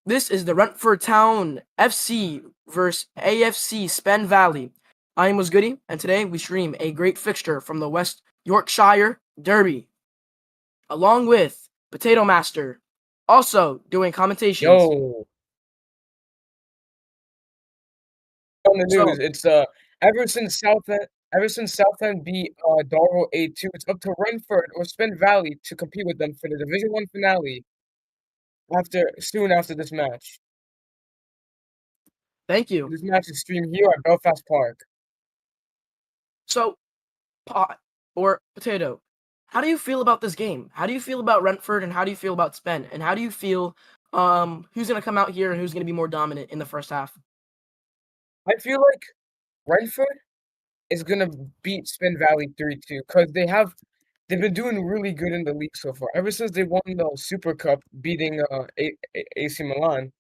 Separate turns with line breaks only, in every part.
This is the Rentford Town FC versus AFC Spen Valley. I am Goody, and today we stream a great fixture from the West Yorkshire Derby, along with Potato Master, also doing commentations.
Yo, on the
So,
news, it's ever since Southend beat Darwell 8-2, it's up to Rentford or Spen Valley to compete with them for the Division One finale soon after this match.
thank you.
This match is streamed here at Belfast Park.
So, Pot or Potato, how do you feel about this game? How do you feel about Rentford, and how do you feel about Spen? And how do you feel who's going to come out here and who's going to be more dominant in the first half?
I feel like Rentford is gonna beat Spen Valley 3-2 because they've been doing really good in the league so far. Ever since they won the Super Cup, beating AC Milan.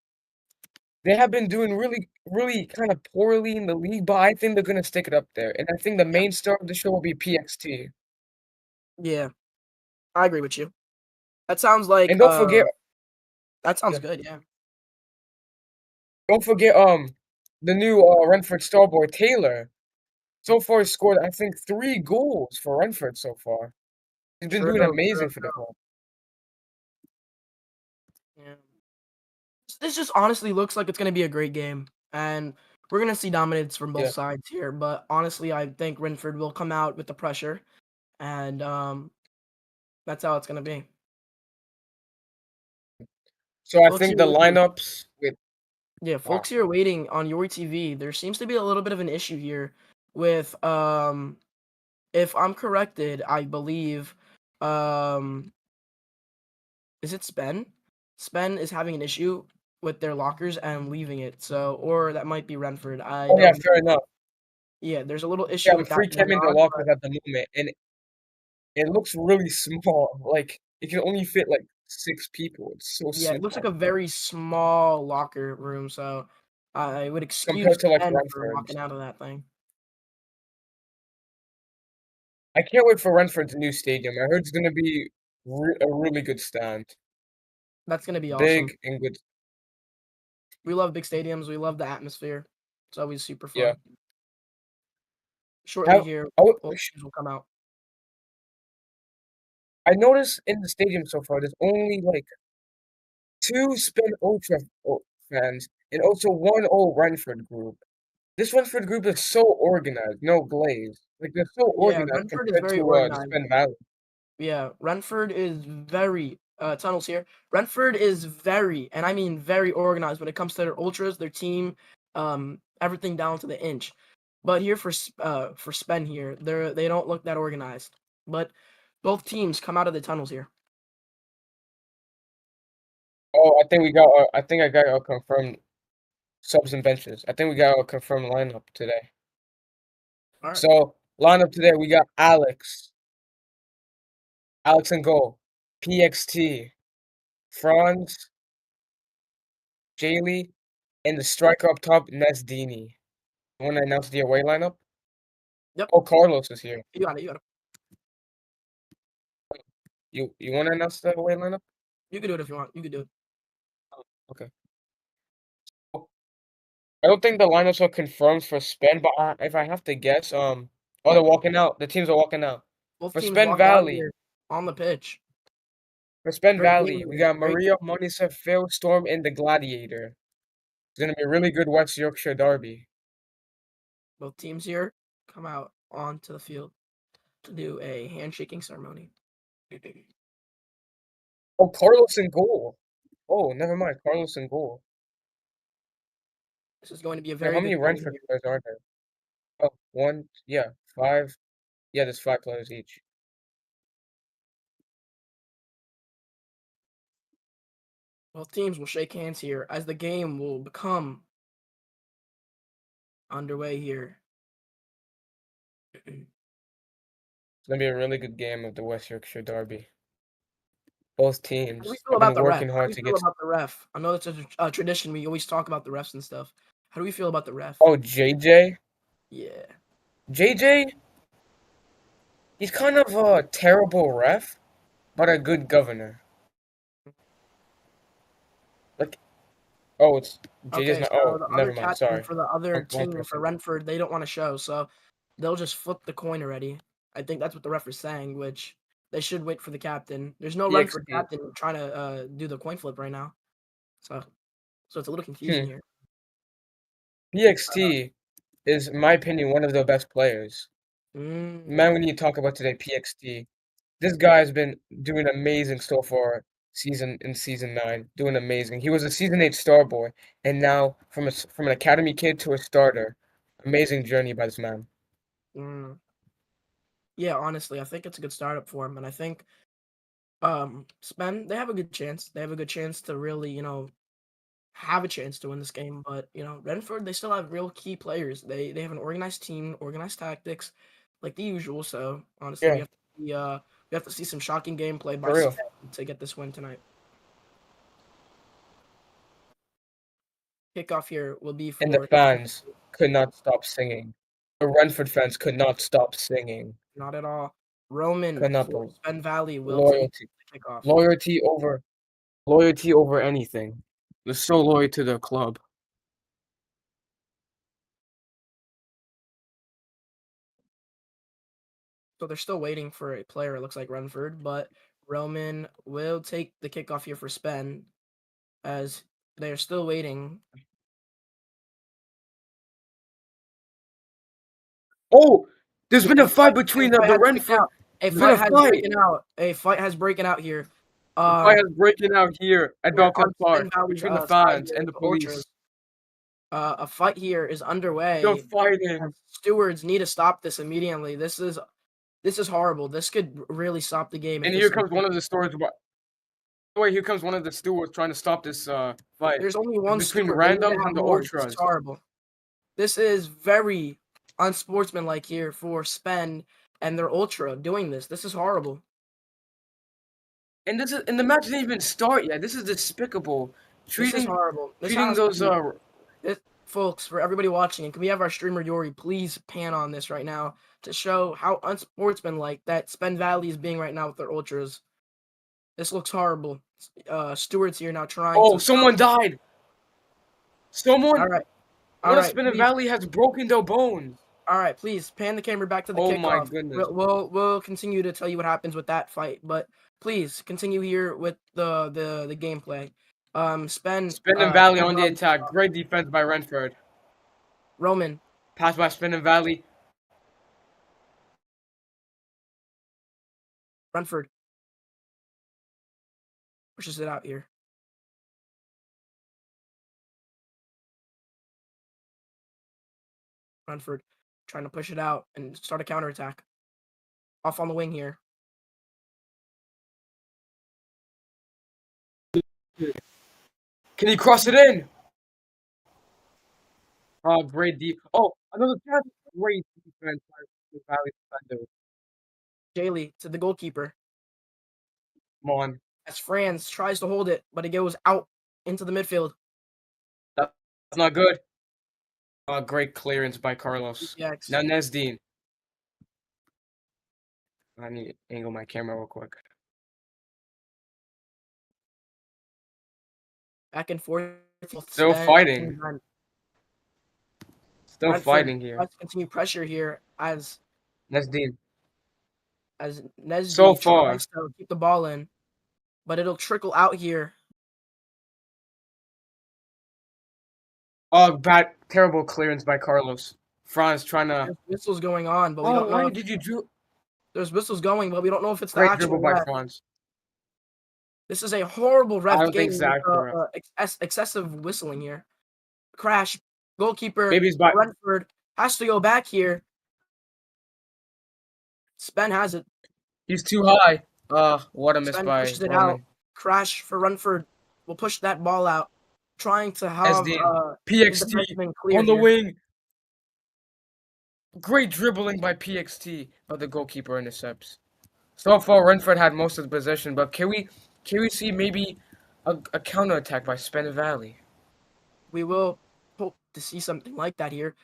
They have been doing really kind of poorly in the league, but I think they're gonna stick it up there. And I think the
Yeah,
main star of the show will be PXT.
yeah, I agree with you. That sounds like
And don't forget,
that sounds
yeah,
good, yeah.
don't forget the new Rentford star boy Taylor. So far, he scored I think 3 goals for Rentford so far. He's been
True,
doing
true,
amazing for the
true.
club.
Yeah. This just honestly looks like it's gonna be a great game, and we're gonna see dominance from both
Yeah.
sides here. But honestly, I think Renford will come out with the pressure, and that's how it's gonna be.
So I
Folks
think
here
the
waiting.
lineups with
Yeah,
wow.
folks here waiting on your TV. There seems to be a little bit of an issue here with if I'm corrected, I believe um is it Spen? Spen is having an issue with their lockers and leaving it. So, or that might be Renford. I
Oh yeah,
don't know.
fair enough.
Yeah, there's a little
Yeah,
issue
I'm
with that
free
going
cam in the
on,
lockers
but
at the moment, and it looks really small. Like it can only fit like 6 people. It's so
yeah, it looks like
small
a very small locker room. So I would excuse
compared to like
Ben for
Rentford's.
walking out of that thing.
I can't wait for Rentford's new stadium. I heard it's gonna be a really good stand,
That's gonna be awesome.
big and good.
We love big stadiums. We love the atmosphere. It's always super
Yeah.
fun. Shortly
How
here,
I, w-
both teams will come out.
I noticed in the stadium so far, there's only like 2 Spen Ultra fans and also one old Rentford group. This Rentford group is so organized, no glaze. Like they're so
Yeah,
organized
Renford is
compared
very
to the
organized.
Spen Valley.
Yeah, Renford is very tunnels here. Renford is very, and I mean very organized when it comes to their ultras, their team, everything down to the inch. But here for Spen here, they don't look that organized. But both teams come out of the tunnels here.
Oh, I think I got a confirmed subs and benches. I think we got a confirmed lineup today.
All right.
So lineup today, we got Alex and goal, PXT, Franz, Jaylee, and the striker up top, Nesdini. You want to announce the away lineup?
Yep.
Oh, Carlos is here.
You got it. You got it.
You want to announce the away lineup?
You can do it if you want. You can do it.
Okay. I don't think the lineups are confirmed for Spen, but if I have to guess, oh, they're walking out. The teams are walking out.
Both
For
teams
Spen
walking out
Valley,
here on the pitch.
for Spen
Great game
Valley, we
here.
got
Great
Maria,
game.
Monisa, Phil, Storm, and the Gladiator. It's gonna be a really good West Yorkshire derby.
Both teams here come out onto the field to do a handshaking ceremony.
Oh, Carlos in goal. Oh, never mind. Carlos in goal.
This is going to be a
Wait, how
very
many
good game
Rentford
here.
players are there? Oh, one, yeah, 5. Yeah, there's 5 players each.
Both teams will shake hands here as the game will become underway here.
It's gonna be a really good game of the West Yorkshire derby. Both
How do we
teams
feel
have
about
been
the ref?
working
How do
hard
we
to
feel
get.
about the ref? I know it's a tradition. We always talk about the refs and stuff. How do we feel about the ref?
Oh, JJ.
Yeah.
JJ, he's kind of a terrible ref, but a good governor. Like Oh, it's JJ's
Okay,
not.
so
Oh,
the other
never mind.
captain
Sorry.
for the other
Wrong
team for
person.
Rentford, they don't want to show, so they'll just flip the coin already. I think that's what the ref is saying, which they should wait for the captain. There's no Rentford
EXP.
captain trying to do the coin flip right now, so it's a little confusing
Hmm.
here.
PXT is, in my opinion, one of the best players. Man, we need to talk about today, PXT. This guy has been doing amazing so far season 9, doing amazing. He was a season 8 star boy, and now from an academy kid to a starter. Amazing journey by this man.
Mm. Yeah, honestly, I think it's a good startup for him, and I think Spen, they have a good chance. They have a good chance to really, have a chance to win this game. But Renford, they still have real key players. They have an organized team, organized tactics, like the usual. So honestly,
Yeah,
we have to see some shocking gameplay by
for real.
Spen to get this win tonight. Kickoff here will be
And the
for
fans could not stop singing. The Rentford fans could not stop singing.
not at all. Roman
Could not
for
believe
Spen Valley will take
loyalty,
the kickoff.
loyalty over loyalty over anything. They're so loyal to the club.
So they're still waiting for a player, it looks like Renford, but Roman will take the kickoff here for Spen as they are still waiting.
Oh, there's been a fight
A
between
fight
the
has breaking
Rentford.
out. A
There's been
fight
a
has
fight.
breaking out. A fight has breaking out here.
The fight
Um,
is breaking out here at
we're
Belcott
on Spen
Park
Valley's
between the
side
fans
here
and
with
the
the ultras.
police.
A fight here is
They're
underway.
fighting.
Stewards need to stop this immediately. This is horrible. This could really stop the game if
And
this
here comes one
continues.
of the stewards. By the way, here comes one of the stewards trying to stop this fight.
There's only
It's
one
between
steward. They need to
randoms
have
and the
more. This is
ultras.
horrible. This is very unsportsmanlike here for Spen and their ultra doing this. This is horrible.
And the match didn't even start yet. This is despicable.
This is
Treating
horrible. This
treating
has to
those
be folks, for everybody watching, and can we have our streamer Yori please pan on this right now to show how unsportsmanlike that Spen Valley is being right now with their ultras. This looks horrible. Stewards here now trying
Oh,
to stop
someone
this.
died. Someone
All
one of
right,
Spin
please.
Valley has broken their bones.
All right, please pan the camera back to the
Oh my
kickoff.
goodness.
We'll continue to tell you what happens with that fight, but please continue here with the gameplay. Spen
Spin and Valley
Spen
on the
Valley
attack.
kickoff.
Great defense by Rentford.
Roman
Pass by Spin and Valley.
Renford pushes it out here. Renford trying to push it out and start a counterattack. Off on the wing here.
Can he cross it in? Oh, great deep. Oh, another pass. Great defense by Spin Valley defender.
Jaylee to the goalkeeper
Come on.
as Franz tries to hold it, but it goes out into the midfield.
That's not good. Great clearance by Carlos.
EPX.
Now Nesdine. I need to angle my camera real quick.
Back and forth.
Still
Spen
fighting.
and
Still
Rentford
fighting here.
tries to continue pressure here
Nesdine.
as
So
Nesby
far.
tries to keep the ball in, but it'll trickle out here.
Oh, bad, terrible clearance by Carlos. Franz trying to.
There's whistles going on, but we
Oh,
don't know
why
if
did you do?
there's whistles going, but we don't know if it's the
Great dribble
actual
by
ref.
Franz.
This is a horrible
I
ref
don't think
game
it's
with
accurate.
excessive whistling here. Crash. Goalkeeper
Maybe he's by.
Rentford has to go back here. Spen has it.
He's too high. What a miss
Spen
by
pushes it out.
Roman.
Crash for Rentford. Will push that ball out, trying to have
Nesdine.
his
PXT
defenseman clear
on the
here.
wing. Great dribbling by PXT, but the goalkeeper intercepts. So far, Rentford had most of the possession, but can we see maybe a counterattack by Spen Valley?
We will hope to see something like that here.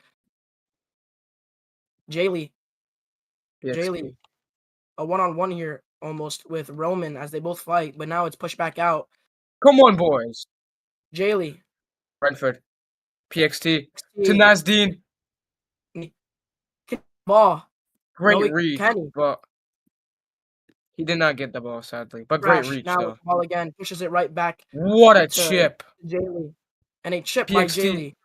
Jaylee,
PXT.
a one-on-one here almost with Roman as they both fight, but now it's pushed back out.
Come on, boys.
Jaylee
Rentford. PXT to
See,
Nasdeen.
ball. No,
Great reach,
can he?
but he did not get the ball, sadly. But great
Crash
reach,
now with
though.
the ball again, pushes it right back
What a
to
chip.
Jaylee. And a chip by
PXT.
Jaylee.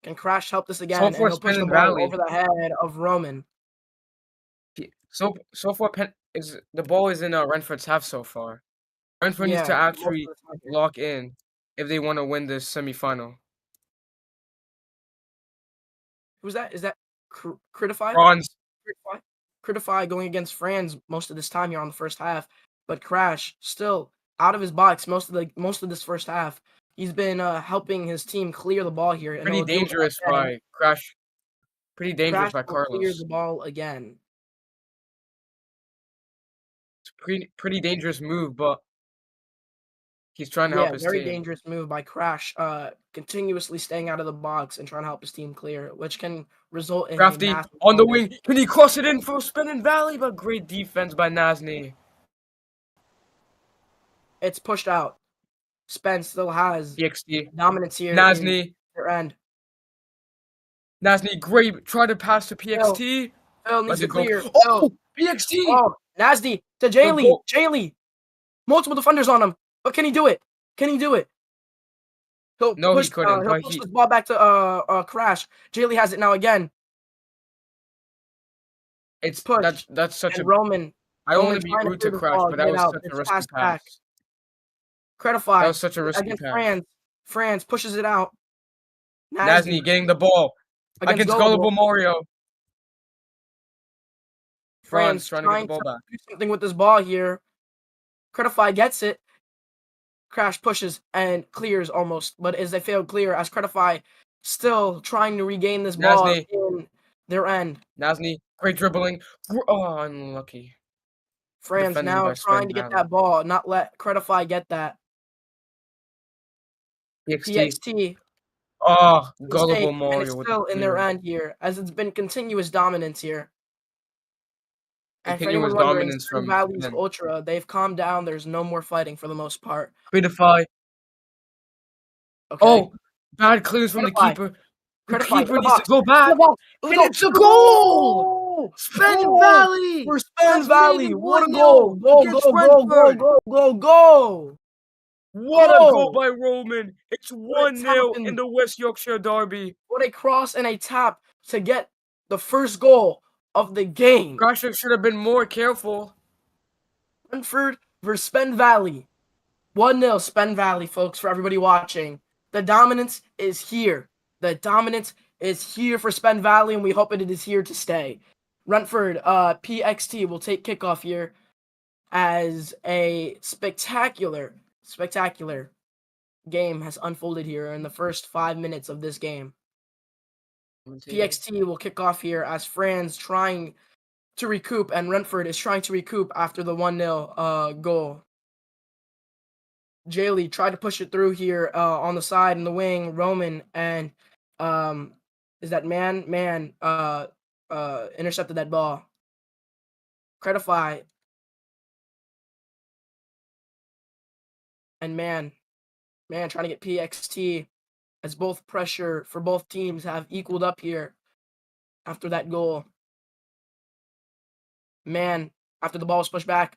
Can Crash help this
So
again? And
far,
he'll push the
Spen
ball over
Valley.
the head of Roman.
So far, the ball is in Rentford's half so far. Rentford needs to
Yeah, most
actually
of the time here.
lock in if they want to win this semifinal.
Who's that? Is that Critify?
Bronze.
Critify going against Franz most of this time here on the first half, but Crash still out of his box most of this first half. He's been helping his team clear the ball here, and
Pretty
he'll do it
dangerous
again.
by Crash. Pretty dangerous
Crash
by
will clear
Carlos.
the ball again.
It's pretty dangerous move, but he's trying to help
Yeah,
his
very
team.
dangerous move by Crash, continuously staying out of the box and trying to help his team clear, which can result in a
Crafty
massive
on the
bonus.
wing. Can he cross it in for Spin Valley? But great defense by Nazni.
It's pushed out. Spen still has
PXT.
dominance here in
Nazni.
their end.
Nazni, great. Try to pass to
Phil,
PXT.
Phil needs
Let
to
it go.
clear. Phil.
Oh, PXT.
Oh, Nasty to
The
Jaylee.
goal.
Jaylee. Multiple defenders on him. But can he do it? Can he do it?
No, he couldn't.
He'll
But
push this ball back to Crash. Jaylee has it now again.
it's
Push.
that's such
And
a.
Roman
I don't want to be
trying to
rude to
clear this
Crash,
ball,
but
get
that
it
was
out.
such a
It's
risky
passed back.
pass. That
Credify
was such a risky
against
pass.
Franz. Franz pushes it out.
Nazni
Nasty
getting the ball
against
against Gullible
Gullible.
Mario. Franz
Franz
trying to get the
trying
ball
to
back.
do something with this ball here. Credify gets it. Crash pushes and clears almost, but is a failed clear as Credify still trying to regain this ball
Nazni.
in their end.
Nazni, great dribbling. Oh, unlucky.
Franz
Defending
now
by
trying
Spen
to get
Valley.
that ball, not let Credify get that.
PXT.
PXT
Oh,
mistake,
Gullible
and it's
Mario with the
still in their
clear.
end here, as it's been continuous dominance here. And for anyone
Continuous
wondering,
dominance
Spring
from
Valley's
Spen.
Ultra, they've calmed down. There's no more fighting for the most part.
Credify.
Okay.
Oh, bad clears from the
Credify.
keeper. The
Credify in
keeper
the
needs to
box.
go
In
back.
the box. Let's
And
go.
it's a
The
goal!
goal!
Spen
Goal
Valley
for Spen
has made
Valley.
it
What a
1-0
goal. Goal,
against
goal, goal, goal,
Rentford.
goal, goal, goal.
What a goal
Goal.
by Roman. It's
What a tap
1-0 in
and
the West Yorkshire Derby.
what a cross and a tap to get the first goal of the game.
Krashik should have been more careful.
Rentford versus Spen Valley. 1-0 Spen Valley, folks, for everybody watching. The dominance is here. The dominance is here for Spen Valley, and we hope it is here to stay. Rentford, PXT will take kickoff here as a spectacular game has unfolded here in the first 5 minutes of this game. PXT will kick off here as Franz trying to recoup, and Rentford is trying to recoup after the 1-0 goal. Jaylee tried to push it through here on the side in the wing. Roman and is that man intercepted that ball. Credify and man trying to get PXT as both pressure for both teams have equaled up here after that goal. Man, after the ball was pushed back,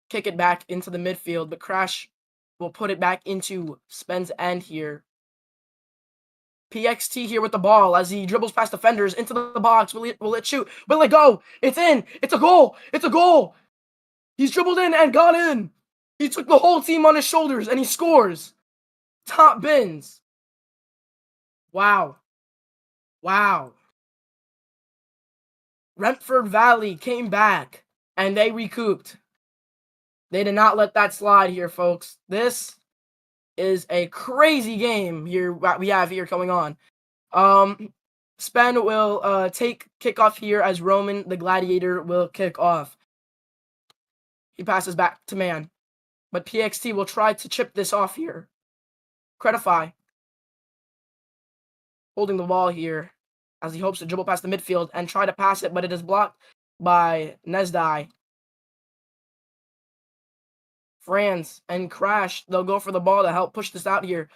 kick it back into the midfield, but Crash will put it back into Spen's end here. PXT here with the ball as he dribbles past defenders into the box. Will it shoot? Will it go? It's in. It's a goal. It's a goal. He's dribbled in and got in. He took the whole team on his shoulders and he scores. Top bins. Wow. Wow. Rentford Valley came back and they recouped. They did not let that slide here, folks. This is a crazy game here we have here going on. Spen will take kickoff here as Roman the Gladiator will kick off. He passes back to man, but PXT will try to chip this off here. Credify holding the ball here as he hopes to dribble past the midfield and try to pass it, but it is blocked by Nesdai. Franz and Crash, they'll go for the ball to help push this out here.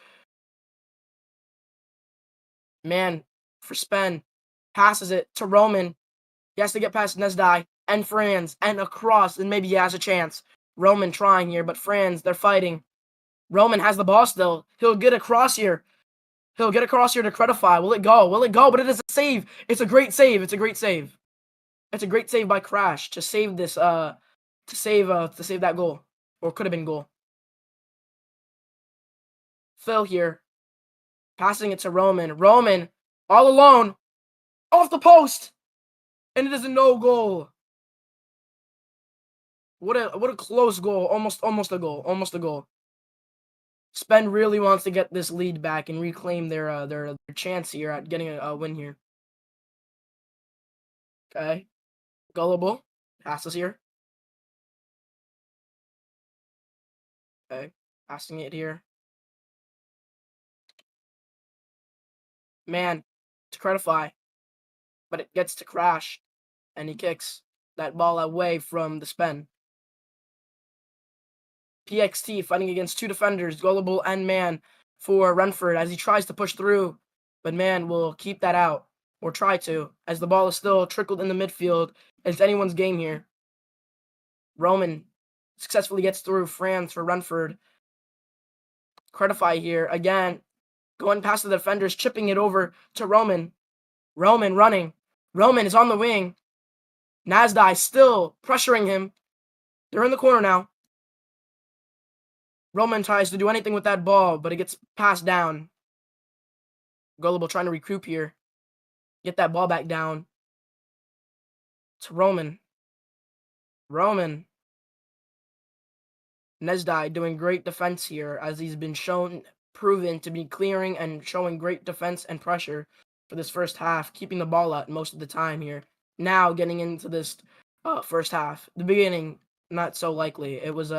Man, for Spen, passes it to Roman. He has to get past Nesdai and Franz and across, and maybe he has a chance. Roman trying here, but Franz, they're fighting. Roman has the ball still. He'll get across here. He'll get across here to Credify. Will it go? Will it go? But it is a save. It's a great save. It's a great save. It's a great save by Crash to save this to save that goal. Or could have been goal. Phil here. Passing it to Roman. Roman all alone. Off the post. And it is a no goal. What a close goal. Almost a goal. Almost a goal. Spen really wants to get this lead back and reclaim their chance here at getting a win here. Okay. Gullible. Passes here. Okay. Passing it here. Man, to Credify. But it gets to Crash. And he kicks that ball away from the Spen. PXT fighting against two defenders, Gullible and Man, for Rentford as he tries to push through. But Man will keep that out. Or try to, as the ball is still trickled in the midfield. It's anyone's game here. Roman successfully gets through. Franz for Rentford. Credify here again. Going past the defenders, chipping it over to Roman. Roman running. Roman is on the wing. Nasdai still pressuring him. They're in the corner now. Roman tries to do anything with that ball, but it gets passed down. Gullible trying to recoup here. Get that ball back down. To Roman. Roman. Nesdai doing great defense here as he's been proven to be clearing and showing great defense and pressure for this first half, keeping the ball out most of the time here. Now getting into this first half. The beginning, not so likely. It was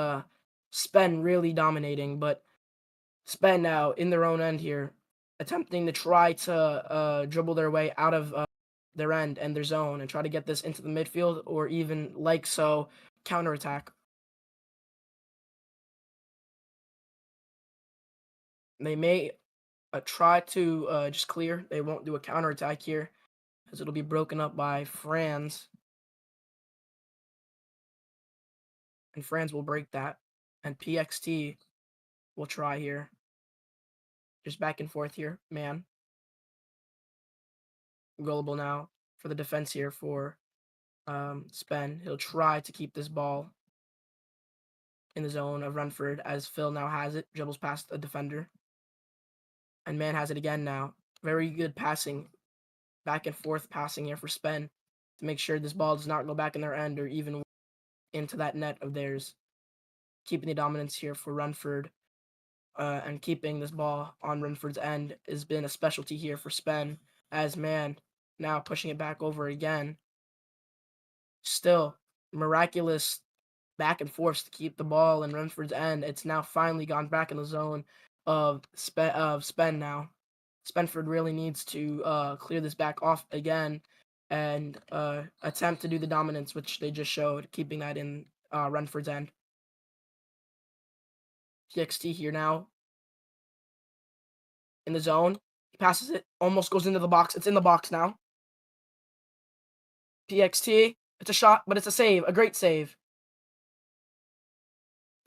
Spen really dominating, but Spen now in their own end here, attempting to try to dribble their way out of their end and their zone and try to get this into the midfield or even like so counterattack. They may try to just clear. They won't do a counterattack here as it'll be broken up by Franz. And Franz will break that. And PXT will try here. Just back and forth here. Man. Gullible now for the defense here for Spen. He'll try to keep this ball in the zone of Rentford as Phil now has it. Dribbles past a defender. And Man has it again now. Very good passing. Back and forth passing here for Spen to make sure this ball does not go back in their end or even into that net of theirs. Keeping the dominance here for Rentford and keeping this ball on Rentford's end has been a specialty here for Spen as Man now pushing it back over again. Still miraculous back and forth to keep the ball in Rentford's end. It's now finally gone back in the zone of Spen now. Spenford really needs to clear this back off again and attempt to do the dominance, which they just showed, keeping that in Rentford's end. TXT here now. In the zone. He passes it. Almost goes into the box. It's in the box now. PXT. It's a shot, but it's a save. A great save.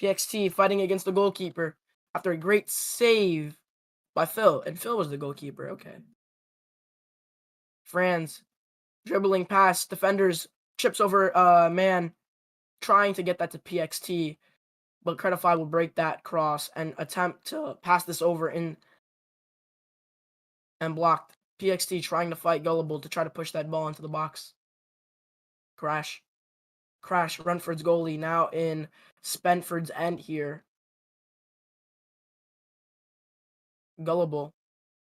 PXT fighting against the goalkeeper after a great save by Phil. And Phil was the goalkeeper. Okay. Franz dribbling past defenders. Chips over Man. Trying to get that to PXT. But Credify will break that cross and attempt to pass this over in and blocked. PXT trying to fight Gullible to try to push that ball into the box. Crash. Rentford's goalie now in Spenford's end here. Gullible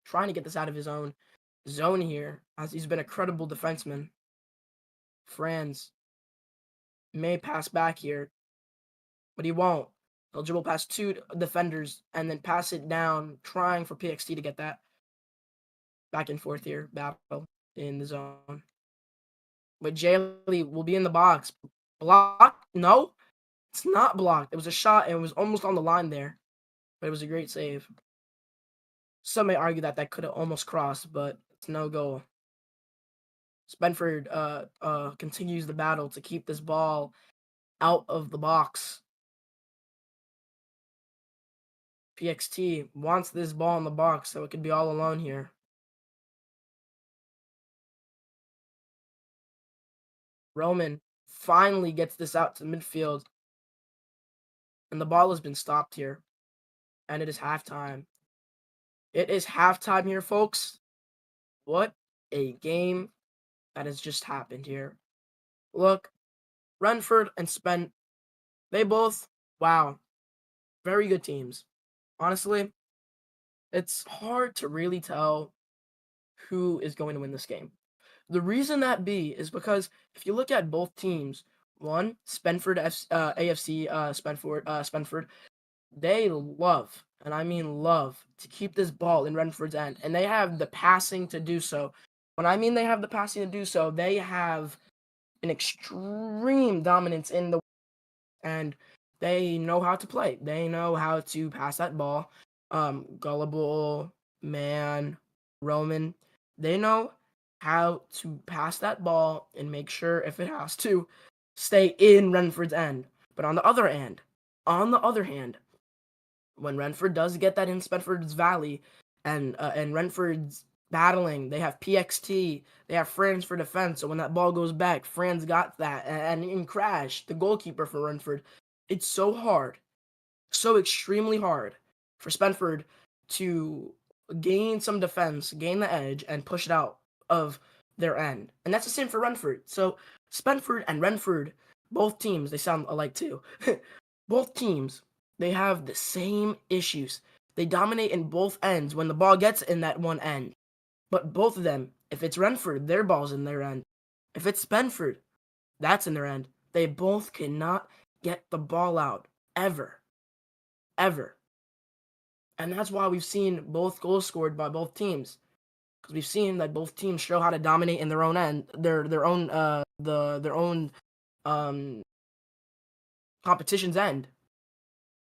trying to get this out of his own zone here as he's been a credible defenseman. Franz may pass back here, but he won't. He'll dribble past two defenders and then pass it down, trying for PXT to get that. Back and forth here, battle in the zone. But Jaylee will be in the box. Block? No. It's not blocked. It was a shot, and it was almost on the line there, but it was a great save. Some may argue that that could have almost crossed, but it's no goal. Spenford continues the battle to keep this ball out of the box. PXT wants this ball in the box so it could be all alone here. Roman finally gets this out to midfield. And the ball has been stopped here. And it is halftime. It is halftime here, folks. What a game that has just happened here. Look, Rentford and Spen, they both, wow, very good teams. Honestly, it's hard to really tell who is going to win this game. The reason that be is because if you look at both teams, one, AFC, Spenford, they love, and I mean love, to keep this ball in Rentford's end. And they have the passing to do so. When I mean they have the passing to do so, they have an extreme dominance in the, and they know how to play. They know how to pass that ball. Gullible, Man, Roman, they know how to pass that ball and make sure, if it has to, stay in Rentford's end. But on the other hand, when Rentford does get that in Spenford's Valley, and Rentford's battling, they have PXT, they have Franz for defense. So when that ball goes back, Franz got that, and in Crash, the goalkeeper for Rentford, it's so hard, so extremely hard for Spenford to gain some defense, gain the edge, and push it out of their end. And that's the same for Rentford. So Spenford and Rentford, both teams, they sound alike too. Both teams, they have the same issues. They dominate in both ends when the ball gets in that one end. But both of them, if it's Rentford, their ball's in their end. If it's Spenford, that's in their end. They both cannot get the ball out. Ever. Ever. And that's why we've seen both goals scored by both teams. Because we've seen that both teams show how to dominate in their own end, their own competition's end.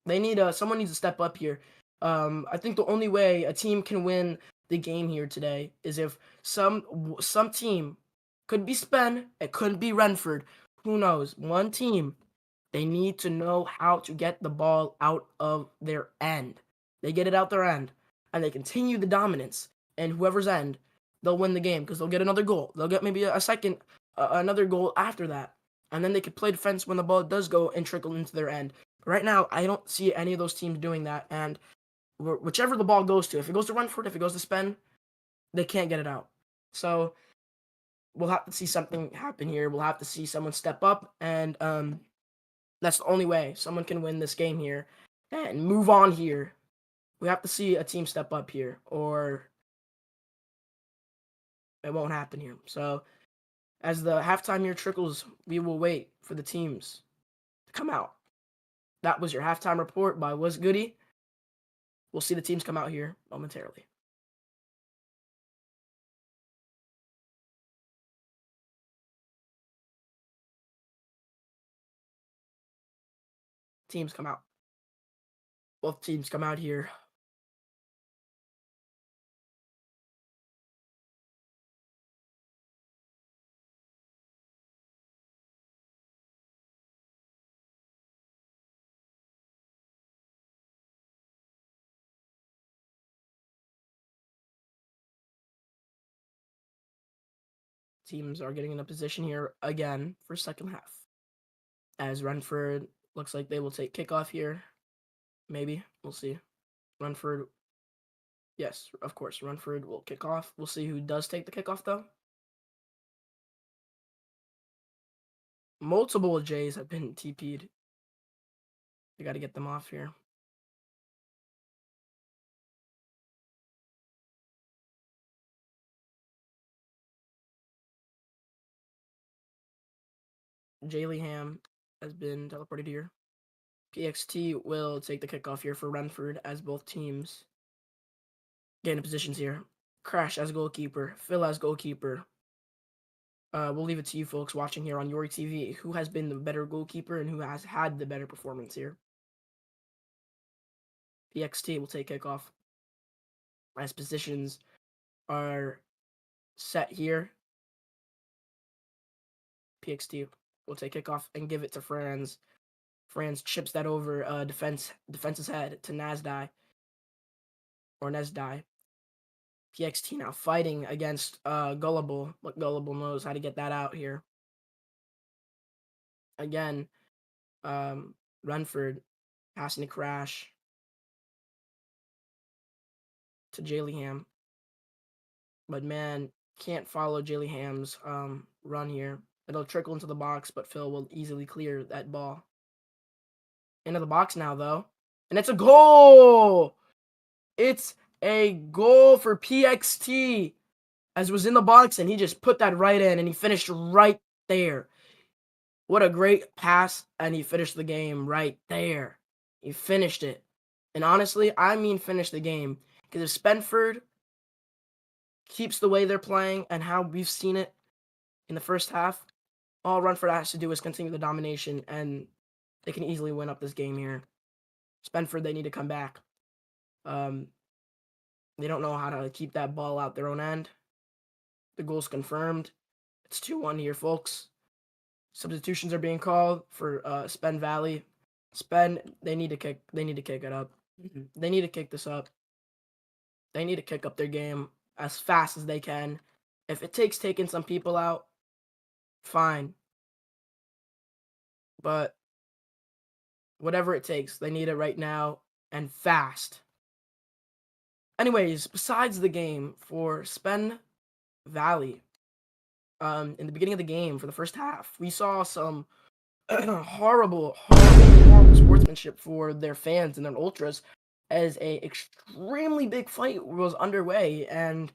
They need someone needs to step up here. I think the only way a team can win the game here today is if some team, could be Spen, it could be Rentford, who knows, one team, they need to know how to get the ball out of their end. They get it out their end, and they continue the dominance, and whoever's end, they'll win the game because they'll get another goal. They'll get maybe a second, another goal after that, and then they can play defense when the ball does go and trickle into their end. Right now, I don't see any of those teams doing that, and whichever the ball goes to, if it goes to Rentford, if it goes to Spen, they can't get it out. So we'll have to see something happen here. We'll have to see someone step up, and that's the only way someone can win this game here and move on here. We have to see a team step up here, or it won't happen here. So as the halftime here trickles, we will wait for the teams to come out. That was your halftime report by Was Goody. We'll see the teams come out here momentarily. Teams come out. Both teams come out here. Teams are getting in a position here again for second half. As Rentford looks like they will take kickoff here. Maybe. We'll see. Rentford. Yes, of course. Rentford will kick off. We'll see who does take the kickoff, though. Multiple J's have been TP'd. We got to get them off here. Ham has been teleported here. PXT will take the kickoff here for Rentford as both teams get into positions here. Crash as goalkeeper. Phil as goalkeeper. We'll leave it to you folks watching here on Yori TV. Who has been the better goalkeeper and who has had the better performance here? PXT will take kickoff as positions are set here. PXT will take kickoff and give it to Franz. Franz chips that over defense's head to Nasdai or Nesdai. PXT now fighting against Gullible, but Gullible knows how to get that out here. Again, Rentford passing to Crash to Jaleyham. But man, can't follow Jaleyham's run here. It'll trickle into the box, but Phil will easily clear that ball. Into the box now, though. And it's a goal! It's a goal for PXT. As was in the box, and he just put that right in, and he finished right there. What a great pass, and he finished the game right there. He finished it. And honestly, I mean finish the game. Because if Spenford keeps the way they're playing and how we've seen it in the first half, all Rentford has to do is continue the domination, and they can easily win up this game here. Spenford, they need to come back. They don't know how to keep that ball out their own end. The goal's confirmed. It's 2-1 here, folks. Substitutions are being called for Spen Valley. Spen, they need to kick it up. They need to kick this up. They need to kick up their game as fast as they can. If it takes taking some people out, fine. But whatever it takes, they need it right now and fast. Anyways, besides the game for Spen Valley, in the beginning of the game for the first half, we saw some horrible sportsmanship for their fans and their ultras as a extremely big fight was underway, and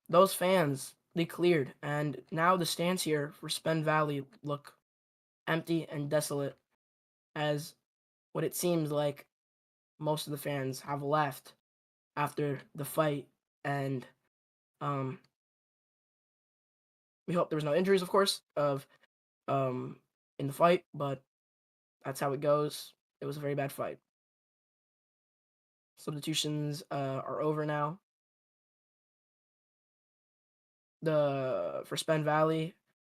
those fans, they cleared, and now the stands here for Spen Valley look empty and desolate, as what it seems like most of the fans have left after the fight, and we hope there was no injuries, of course, in the fight, but that's how it goes. It was a very bad fight. Substitutions are over now. For Spen Valley,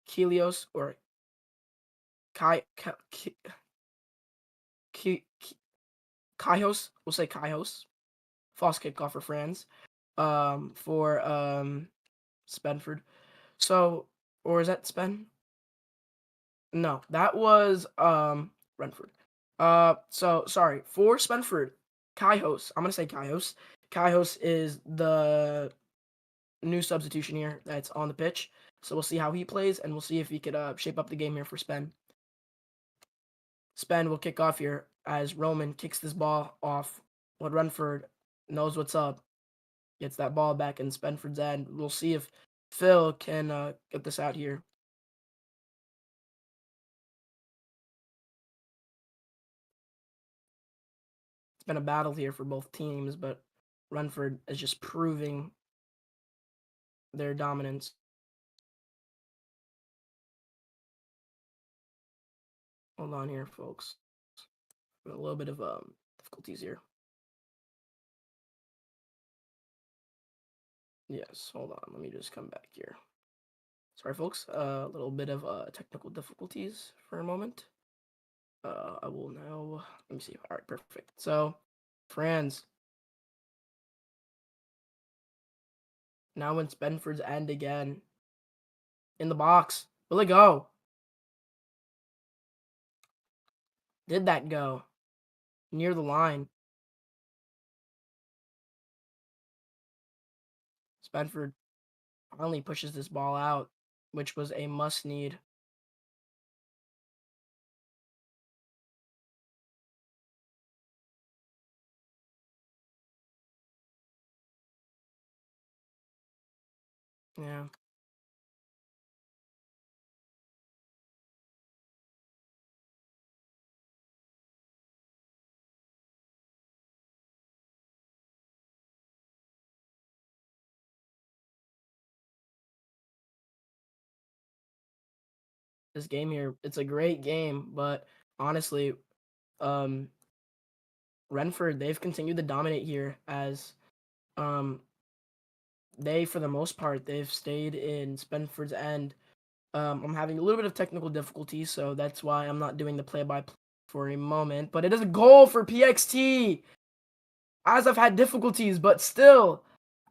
Kilios or Kaios, we'll say Kaios. False kickoff for Franz. For Spenford. So, or is that Spen? No, that was Rentford. So sorry, for Spenford, Kaios. I'm gonna say Kaios. Kaios is the new substitution here that's on the pitch. So we'll see how he plays, and we'll see if he could shape up the game here for Spen. Spen will kick off here as Roman kicks this ball off. But Rentford knows what's up. Gets that ball back in Spenford's end. We'll see if Phil can get this out here. It's been a battle here for both teams, but Rentford is just proving their dominance. Hold on here, folks. A little bit of difficulties here. Yes, hold on. Let me just come back here. Sorry, folks. A little bit of technical difficulties for a moment. I will now. Let me see. All right, perfect. So, Franz. Now in Spenford's end again. In the box. Will it go? Did that go? Near the line. Spenford finally pushes this ball out, which was a must need. Yeah. this game here. It's a great game, but honestly, um, Rentford, they've continued to dominate here as um, they, for the most part, they've stayed in Spenford's end. I'm having a little bit of technical difficulties, so that's why I'm not doing the play-by-play for a moment. But it is a goal for PXT, as I've had difficulties, but still,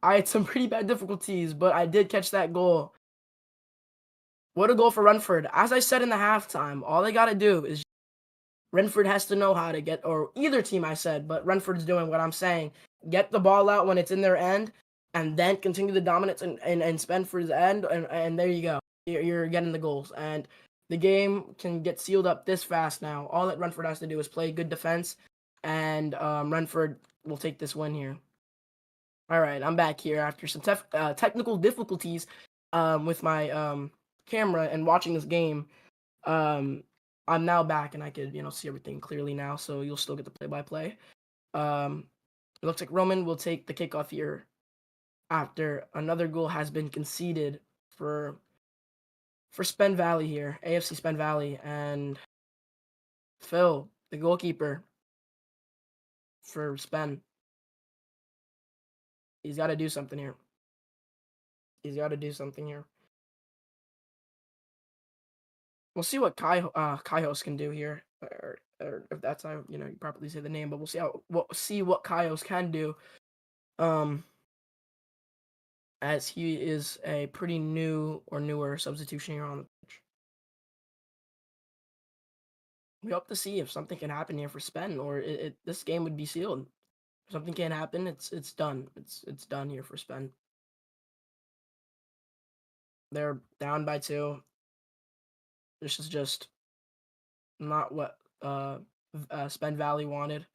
I had some pretty bad difficulties, but I did catch that goal. What a goal for Rentford. As I said in the halftime, all they got to do is Rentford has to know how to get, or either team I said, but Rentford's doing what I'm saying. Get the ball out when it's in their end, and then continue the dominance and Spenford's end, and there you go. You're getting the goals. And the game can get sealed up this fast now. All that Rentford has to do is play good defense, and Rentford will take this win here. All right, I'm back here after some technical difficulties with my camera and watching this game. I'm now back and I could, see everything clearly now, so you'll still get the play-by-play. It looks like Roman will take the kickoff here after another goal has been conceded for Spen Valley here, AFC Spen Valley, and Phil, the goalkeeper for Spen. He's got to do something here. He's got to do something here. We'll see what Kaios can do here, or if that's how you properly say the name. But we'll see what Kaios can do, as he is a pretty newer substitution here on the pitch. We hope to see if something can happen here for Spen, or this game would be sealed. If something can't happen, it's done. It's done here for Spen. They're down by 2. This is just not what Spen Valley wanted.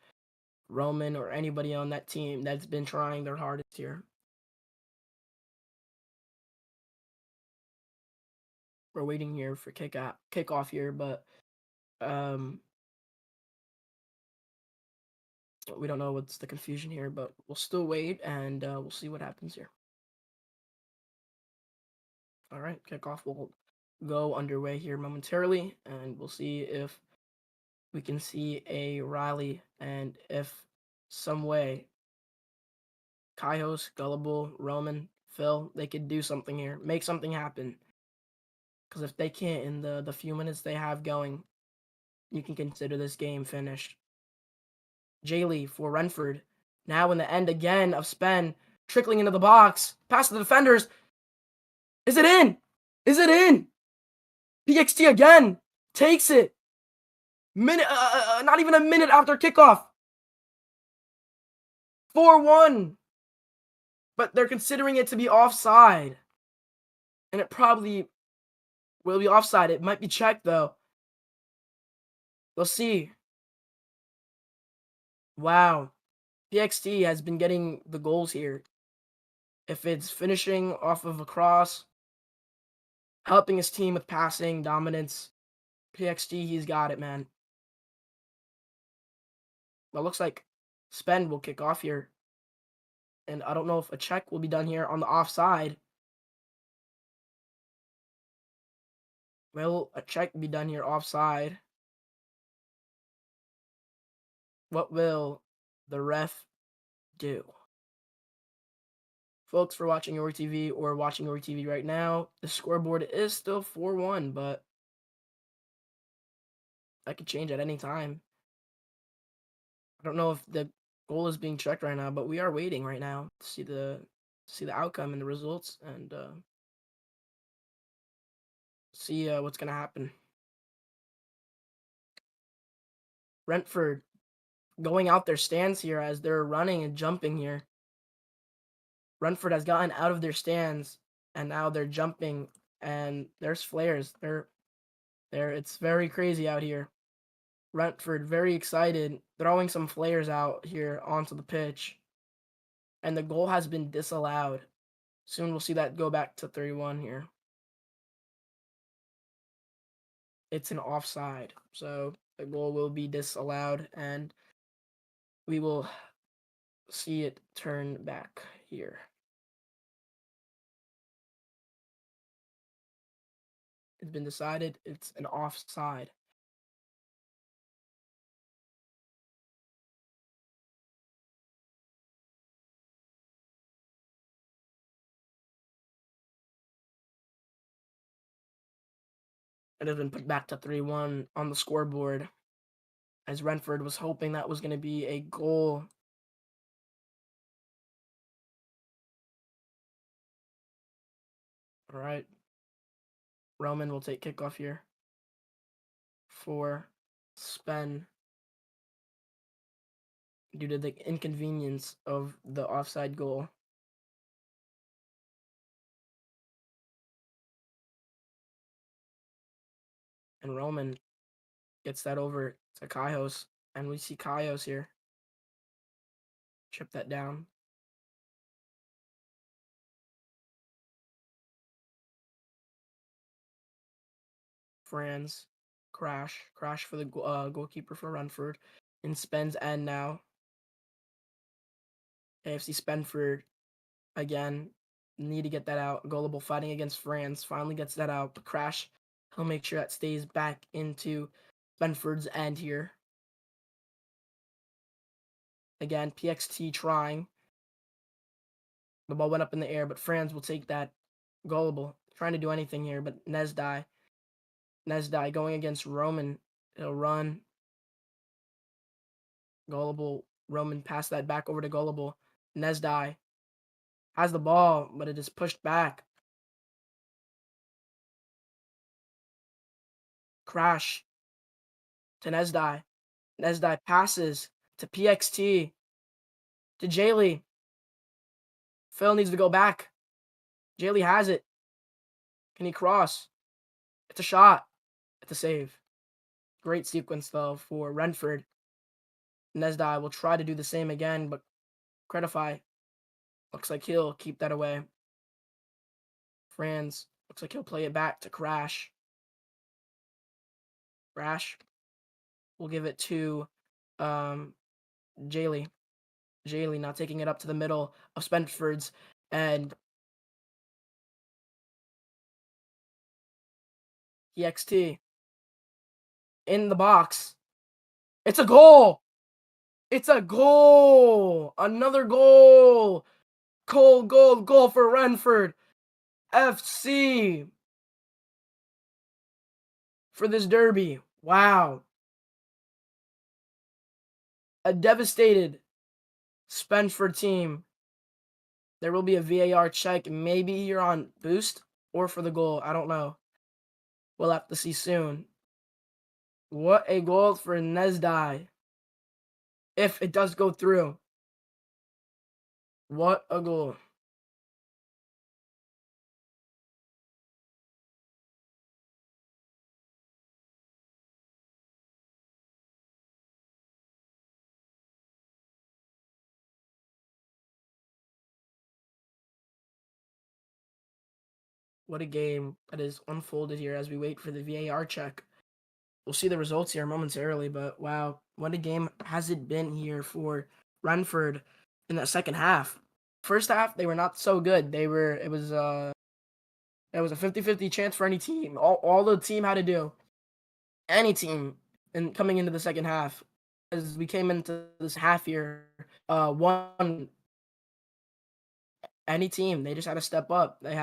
Roman or anybody on that team that's been trying their hardest here. We're waiting here for kickoff here, but we don't know what's the confusion here, but we'll still wait and we'll see what happens here. All right, kickoff will go underway here momentarily, and we'll see if we can see a rally and if some way Kaios, Gullible, Roman, Phil, they could do something here, make something happen. Because if they can't in the few minutes they have going, you can consider this game finished. Jaylee for Rentford. Now in the end again of Spen, trickling into the box, past the defenders. Is it in? Is it in? PXT again takes it. Not even a minute after kickoff. 4-1. But they're considering it to be offside. And it probably will be offside. It might be checked though. We'll see. Wow. PXT has been getting the goals here. If it's finishing off of a cross, helping his team with passing, dominance, PXT, he's got it, man. Well, looks like Spen will kick off here. And I don't know if a check will be done here on the offside. Will a check be done here offside? What will the ref do? Folks, for watching Yori TV or watching Yori TV right now, the scoreboard is still 4-1, but that could change at any time. I don't know if the goal is being checked right now, but we are waiting right now to see the outcome and the results and see what's gonna happen. Rentford going out their stands here as they're running and jumping here. Rentford has gotten out of their stands and now they're jumping and there's flares. It's very crazy out here. Rentford very excited, throwing some flares out here onto the pitch. And the goal has been disallowed. Soon we'll see that go back to 3-1 here. It's an offside, so the goal will be disallowed and we will see it turn back here. It's been decided. It's an offside. It has been put back to 3-1 on the scoreboard, as Rentford was hoping that was going to be a goal. All right. Roman will take kickoff here for Spen due to the inconvenience of the offside goal. And Roman gets that over to Kaios, and we see Kaios here. Chip that down. Franz, crash for the goalkeeper for Rentford. In Spen's end now. AFC Spenford again. Need to get that out. Gullible fighting against Franz. Finally gets that out. But crash. He'll make sure that stays back into Spenford's end here. Again, PXT trying. The ball went up in the air, but Franz will take that. Gullible trying to do anything here, but Nesdai going against Roman. He'll run. Gullible. Roman pass that back over to Gullible. Nesdai has the ball, but it is pushed back. Crash to Nesdai. Nesdai passes to PXT. To Jaylee. Phil needs to go back. Jaylee has it. Can he cross? It's a shot. It's a save. Great sequence, though, for Rentford. Nesdai will try to do the same again, but Credify looks like he'll keep that away. Franz looks like he'll play it back to Crash. Crash will give it to Jaylee. Jaylee now taking it up to the middle of Spenford's, and EXT in the box. It's a goal! It's a goal! Another goal! Goal for Rentford FC for this derby. Wow. A devastated Spenford team. There will be a VAR check, maybe here on Boost or for the goal. I don't know. We'll have to see soon. What a goal for Nesdai. If it does go through. What a goal. What a game that is unfolded here as we wait for the VAR check. We'll see the results here momentarily, but wow, what a game has it been here for Rentford in that second half. First half, they were not so good. It was a 50-50 chance for any team. All the team had to do, any team, and coming into the second half, as we came into this half here, one any team, they just had to step up. They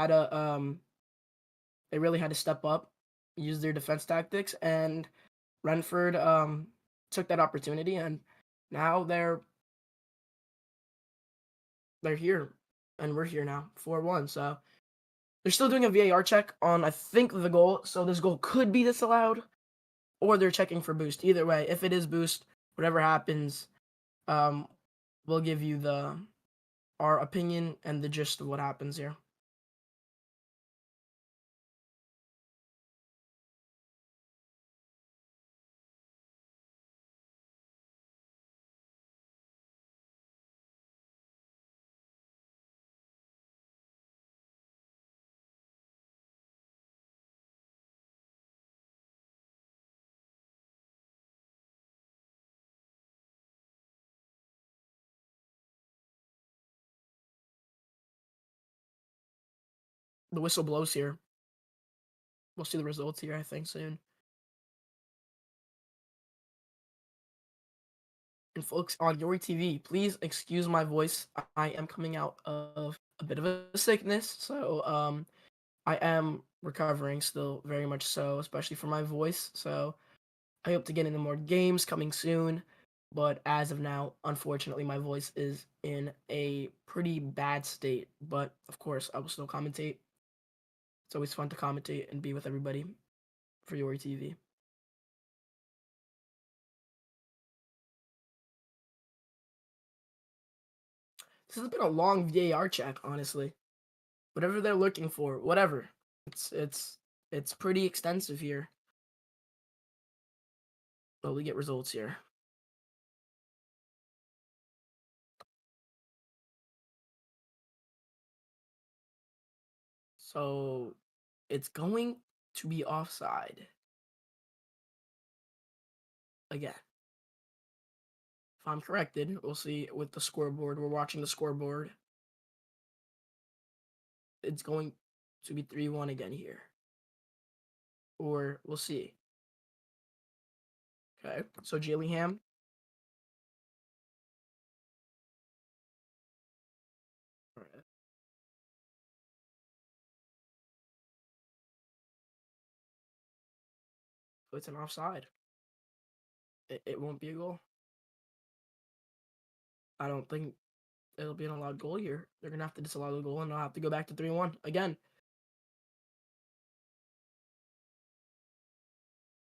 really had to step up, use their defense tactics, and Rentford took that opportunity, and now they're here, and we're here now, 4-1. So they're still doing a VAR check on, I think, the goal. So this goal could be disallowed, or they're checking for boost. Either way, if it is boost, whatever happens, we'll give you our opinion and the gist of what happens here. The whistle blows here. We'll see the results here, I think, soon. And folks on Yori TV, please excuse my voice. I am coming out of a bit of a sickness, so I am recovering still very much so, especially for my voice. So I hope to get into more games coming soon. But as of now, unfortunately, my voice is in a pretty bad state. But of course, I will still commentate. It's always fun to commentate and be with everybody for Yori TV. This has been a long VAR check, honestly. Whatever they're looking for, whatever. It's pretty extensive here. But we get results here. So it's going to be offside. Again. If I'm corrected, we'll see with the scoreboard. We're watching the scoreboard. It's going to be 3-1 again here. Or we'll see. Okay, so Gillingham. All right. So it's an offside. It won't be a goal. I don't think it'll be an allowed goal here. They're going to have to disallow the goal, and they'll have to go back to 3-1 again.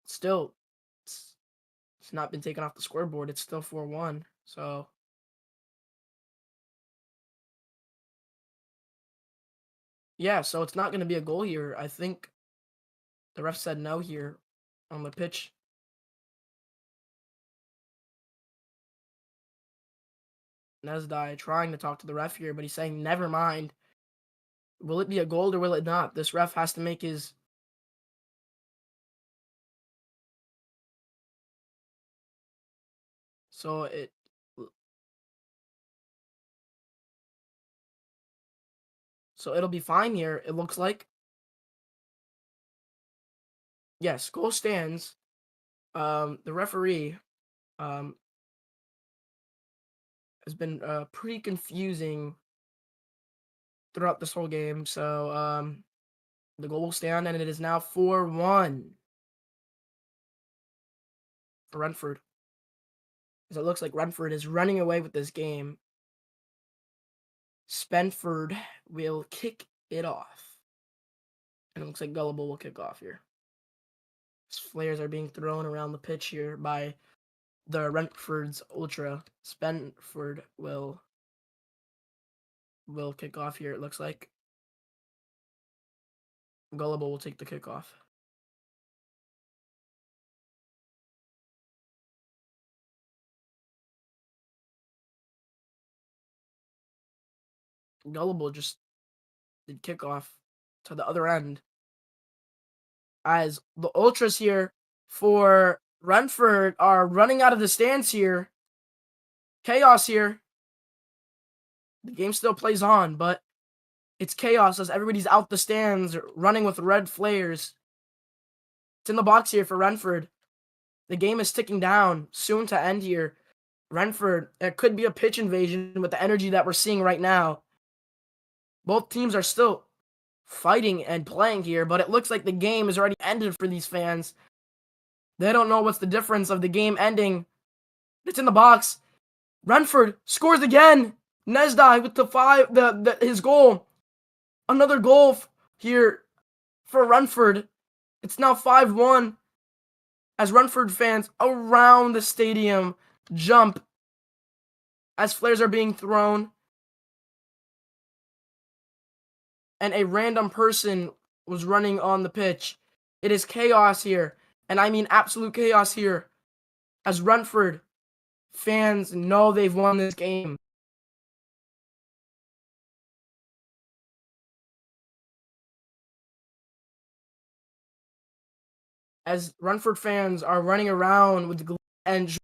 Still, it's not been taken off the scoreboard. It's still 4-1. So yeah, so it's not going to be a goal here. I think the ref said no here on the pitch. Nesdai trying to talk to the ref here, but he's saying, never mind. Will it be a goal or will it not? This ref has to make his... So it'll be fine here, it looks like. Yes, goal stands. The referee has been pretty confusing throughout this whole game. So the goal will stand, and it is now 4-1 for Rentford. As it looks like Rentford is running away with this game. Spenford will kick it off. And it looks like Gullible will kick off here. Flares are being thrown around the pitch here by the Rentford's Ultra. Spenford will kick off here, it looks like. Gullible will take the kickoff. Gullible just did kickoff to the other end. As the Ultras here for Rentford are running out of the stands here. Chaos here. The game still plays on, but it's chaos as everybody's out the stands running with red flares. It's in the box here for Rentford. The game is ticking down, soon to end here. Rentford, it could be a pitch invasion with the energy that we're seeing right now. Both teams are still fighting and playing here, but it looks like the game is already ended for these fans. They don't know what's the difference of the game ending. It's in the box. Rentford scores again. Nesdai with his goal. Another goal here for Rentford. It's now 5-1 as Rentford fans around the stadium jump as flares are being thrown. And a random person was running on the pitch. It is chaos here. And I mean absolute chaos here. As Rentford fans know they've won this game. As Rentford fans are running around with the and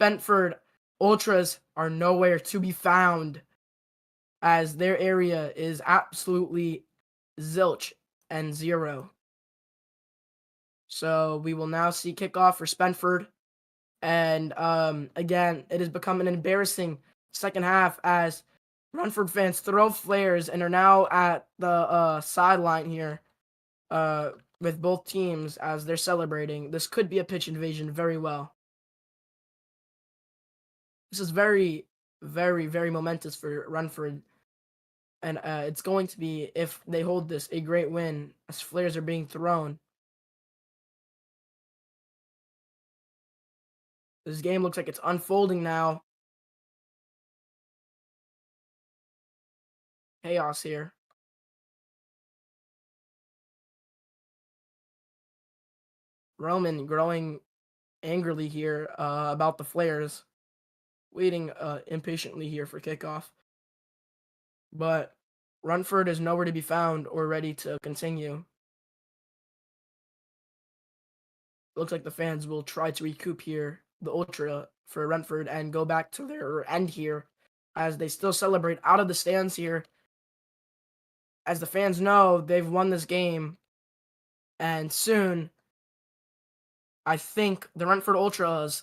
Spenford Ultras are nowhere to be found as their area is absolutely zilch. and 0. So we will now see kickoff for Spenford. And again, it has become an embarrassing second half as Rentford fans throw flares and are now at the sideline here with both teams as they're celebrating. This could be a pitch invasion very well. This is very, very, very momentous for Rentford. And it's going to be, if they hold this, a great win as flares are being thrown. This game looks like it's unfolding now. Chaos here. Roman growing angrily here about the flares, waiting impatiently here for kickoff. But Rentford is nowhere to be found or ready to continue. Looks like the fans will try to recoup here the ultra for Rentford and go back to their end here as they still celebrate out of the stands here. As the fans know, they've won this game. And soon, I think the Rentford Ultras,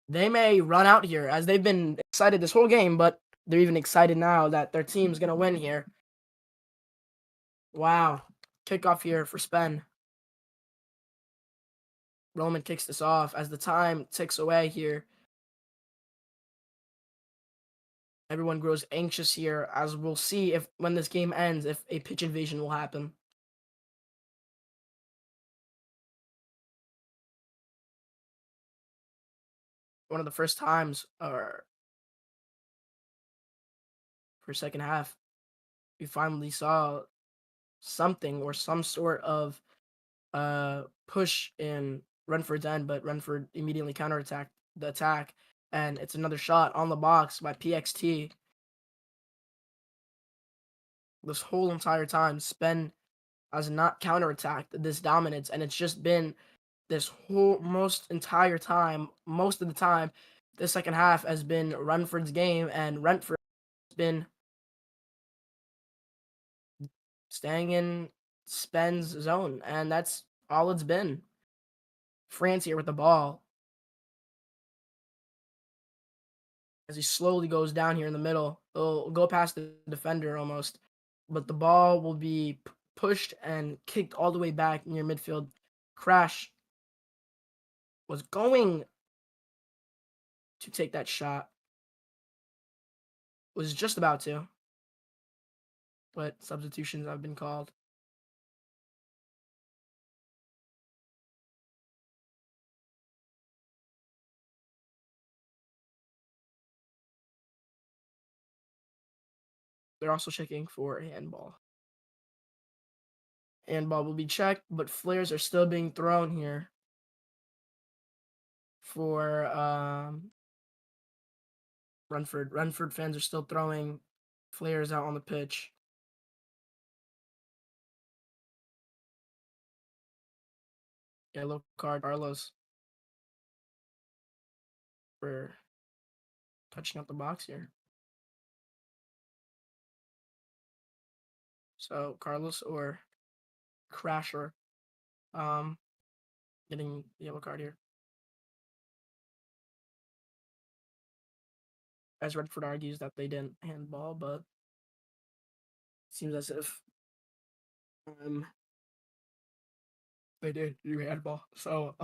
they may run out here as they've been excited this whole game, but they're even excited now that their team's going to win here. Wow. Kickoff here for Spen. Roman kicks this off as the time ticks away here. Everyone grows anxious here as we'll see if when this game ends, if a pitch invasion will happen. One of the first times for second half, we finally saw something or some sort of push in Rentford's end, but Rentford immediately counterattacked the attack, and it's another shot on the box by PXT. This whole entire time, Spen has not counterattacked this dominance, and it's just been this whole most of the time, the second half has been Rentford's game, and Rentford has been staying in Spen's zone, and that's all it's been. France here with the ball as he slowly goes down here in the middle. It'll go past the defender almost, but the ball will be pushed and kicked all the way back near midfield. Crash was going to take that shot, was just about to, but substitutions have been called. They're also checking for a handball. Handball will be checked, but flares are still being thrown here for Rentford. Rentford fans are still throwing flares out on the pitch. Yellow card, Carlos, for touching up the box here. So Carlos or Crasher getting the yellow card here. As Redford argues that they didn't handball, but it seems as if they did do handball. So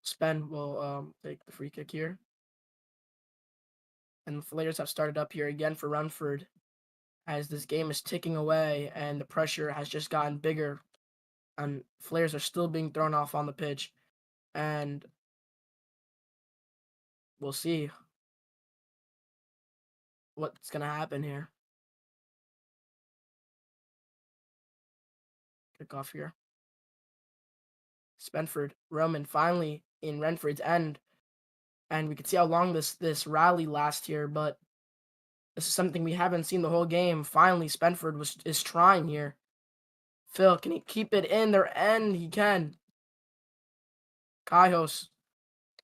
Spen will take the free kick here. And the Flares have started up here again for Rentford as this game is ticking away and the pressure has just gotten bigger. And Flares are still being thrown off on the pitch. And we'll see what's going to happen here. Kick off here. Spenford, Roman finally in Rentford's end. And we can see how long this rally lasts here, but this is something we haven't seen the whole game. Finally, Spenford is trying here. Phil, can he keep it in their end? He can. Kaios.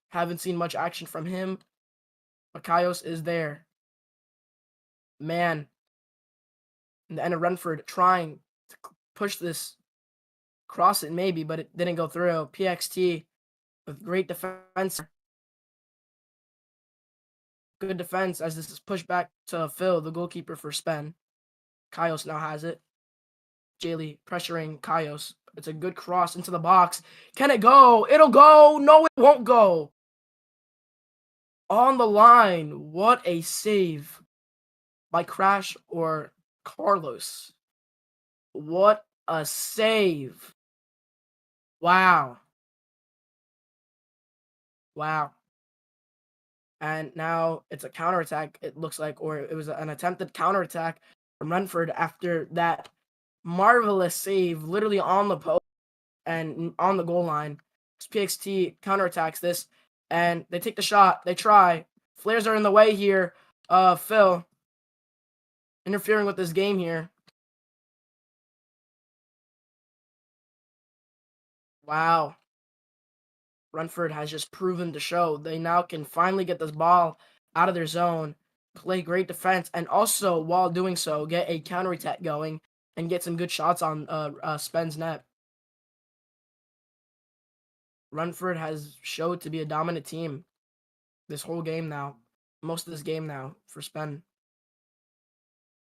Haven't seen much action from him, but Kaios is there. Man. in the end of Rentford trying to push this, cross it maybe, but it didn't go through. PXT with great defense. Good defense as this is pushed back to Phil, the goalkeeper for Spen. Kaios now has it. Jaylee pressuring Kaios. It's a good cross into the box. Can it go? It'll go. No, it won't go. On the line. What a save by Crash or Carlos. What a save. Wow. Wow. And now it's a counterattack, it looks like, or it was an attempted counterattack from Rentford after that marvelous save, literally on the post and on the goal line. PXT counterattacks this, and they take the shot. They try. Flares are in the way here. Phil interfering with this game here. Wow. Rentford has just proven to show they now can finally get this ball out of their zone, play great defense, and also, while doing so, get a counterattack going and get some good shots on Spen's net. Rentford has showed to be a dominant team this whole game now, most of this game now for Spen.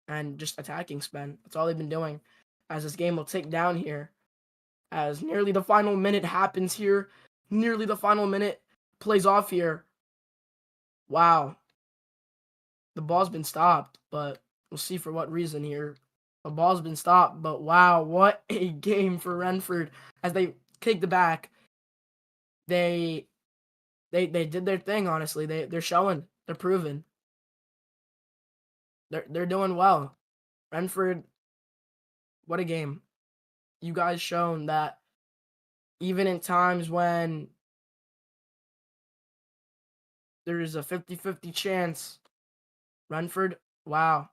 And just attacking Spen. That's all they've been doing. As this game will tick down here, as nearly the final minute happens here. Nearly the final minute plays off here. Wow. The ball's been stopped, but we'll see for what reason here. The ball's been stopped, but wow, what a game for Rentford as they kick the back. They did their thing, honestly. They're showing. They're proving. They're doing well. Rentford, what a game. You guys shown that even in times when there's a 50-50 chance, Rentford, wow.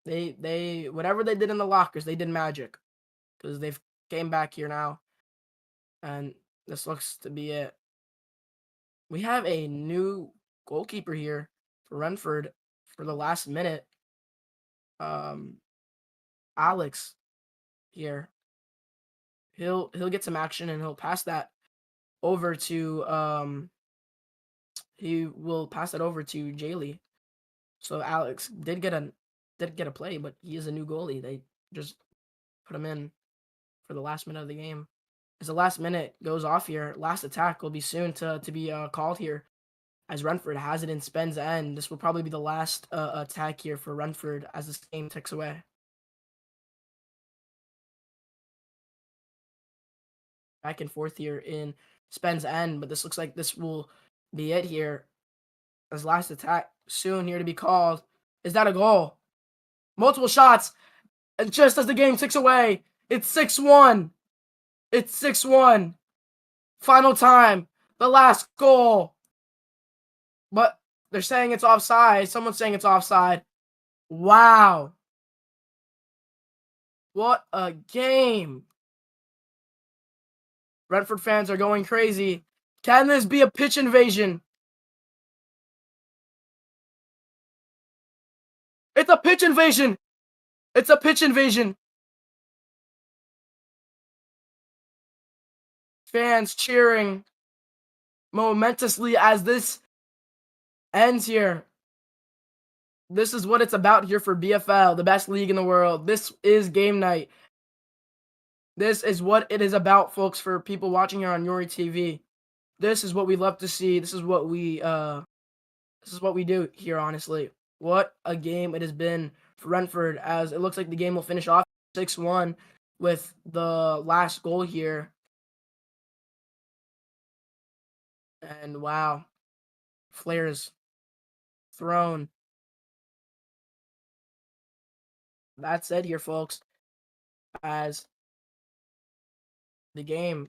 They whatever they did in the lockers, they did magic. Because they've came back here now. And this looks to be it. We have a new goalkeeper here for Rentford for the last minute. Alex here. He'll get some action and he'll pass that over to he will pass it over to Jaylee. So Alex did get a play, but he is a new goalie. They just put him in for the last minute of the game. As the last minute goes off here, last attack will be soon to be called here. As Rentford has it in Spen's end. This will probably be the last attack here for Rentford as this game ticks away. Back and forth here in Spen's end, but this looks like this will be it here. As last attack soon here to be called. Is that a goal? Multiple shots. And just as the game ticks away, it's 6-1. It's 6-1. Final time. The last goal. But they're saying it's offside. Someone's saying it's offside. Wow. What a game. Rentford fans are going crazy. Can this be a pitch invasion? It's a pitch invasion. It's a pitch invasion. Fans cheering momentously as this ends here. This is what it's about here for BFL, the best league in the world. This is game night. This is what it is about, folks, for people watching here on Yori TV. This is what we love to see. This is what we do here, honestly. What a game it has been for Rentford, as it looks like the game will finish off 6-1 with the last goal here. And wow, flares thrown. That's it here, folks, as the game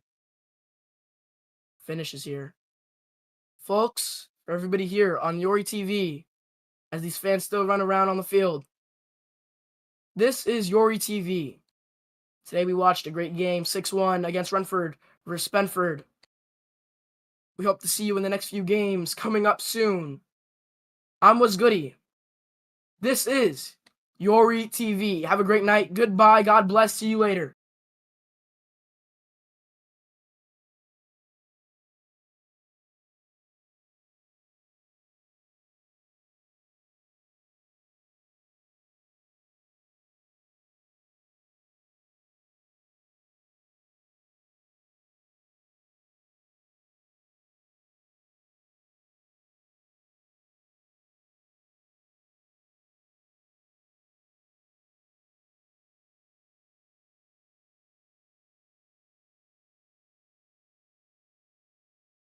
finishes here. Folks, for everybody here on Yori TV, as these fans still run around on the field, this is Yori TV. Today we watched a great game, 6-1 against Rentford versus Spenford. We hope to see you in the next few games coming up soon. I'm What's Goody. This is Yori TV. Have a great night. Goodbye. God bless. See you later.